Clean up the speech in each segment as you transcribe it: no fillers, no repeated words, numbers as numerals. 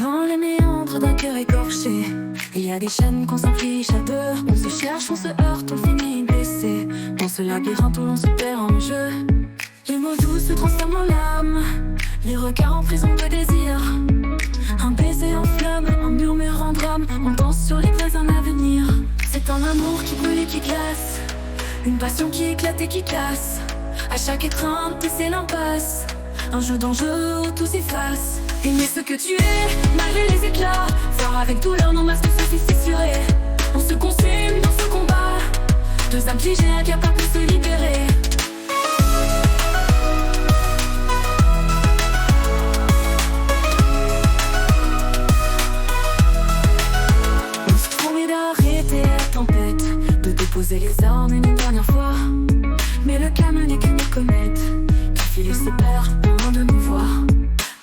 Dans les méandres d'un cœur écorché, il y a des chaînes qu'on s'inflige à deux. On se cherche, on se heurte, on finit blessé. Dans ce labyrinthe où l'on se perd en jeu. Les mots doux se transforment en larmes, les regards en prison de désir. Un baiser en flamme, un murmure en drame. On danse sur les braises d'un avenir. C'est un amour qui brûle et qui glace, une passion qui éclate et qui casse. À chaque étreinte, c'est l'impasse, un jeu d'enjeu où tout s'efface. Aimer ce que tu es, malgré les éclats. Faire avec douleur nos masques se fissurer. On se consume dans ce combat, deux âmes figées incapables de se libérer. On se promet d'arrêter la tempête, de déposer les armes une dernière fois. Mais le calme n'est qu'une comète qui file et se perd loin de nous voir.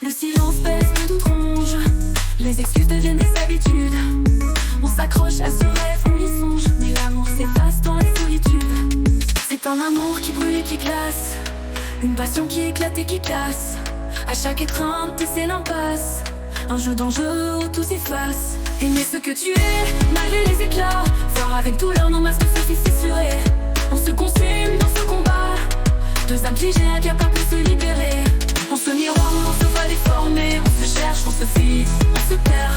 Le silence pèse de toute ronge, les excuses deviennent des habitudes. On s'accroche à ce rêve, on y songe, mais l'amour s'efface dans la solitude. C'est un amour qui brûle et qui glace, une passion qui éclate et qui casse. À chaque étreinte, c'est l'impasse, un jeu d'enjeu où tout s'efface. Aimer ce que tu es, malgré les éclats. Faire avec douleur nos masques se fissurer. On se consume dans ce combat, deux âmes figées incapables de se libérer. On se miroir, on se voit déformé. On se cherche, on se fixe, on se perd.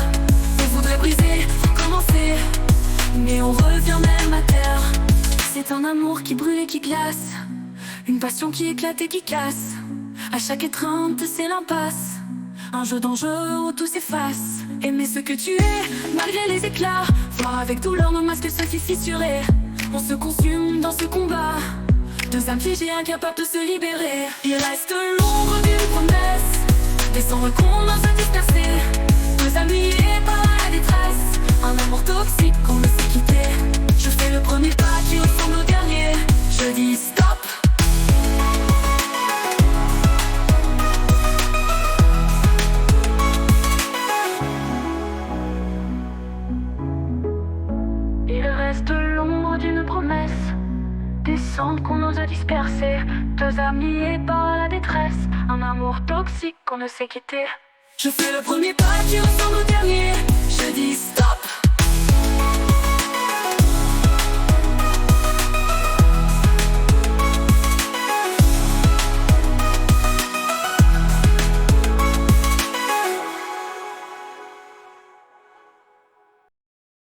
On voudrait briser, recommencer, mais on revient même à terre. C'est un amour qui brûle et qui glace, une passion qui éclate et qui casse. À chaque étreinte, c'est l'impasse, un jeu d'enjeu où tout s'efface. Aimer ce que tu es, malgré les éclats. Voir avec douleur nos masques se fissurer. On se consume dans ce combat, deux âmes figées incapables de se libérer. Il reste l'ombre d'une promesse, des cendres qu'on ose disperser. Deux amis liés par la détresse, un amour toxique qu'on ne sait quitter. Je fais le premier pas qui ressemble au dernier. Je dis stop. Il reste l'ombre d'une promesse, des cendres qu'on ose disperser. Deux amis liés par la détresse, un amour toxique qu'on ne sait quitter. Je fais le premier pas qui ressemble au dernier. Je dis stop.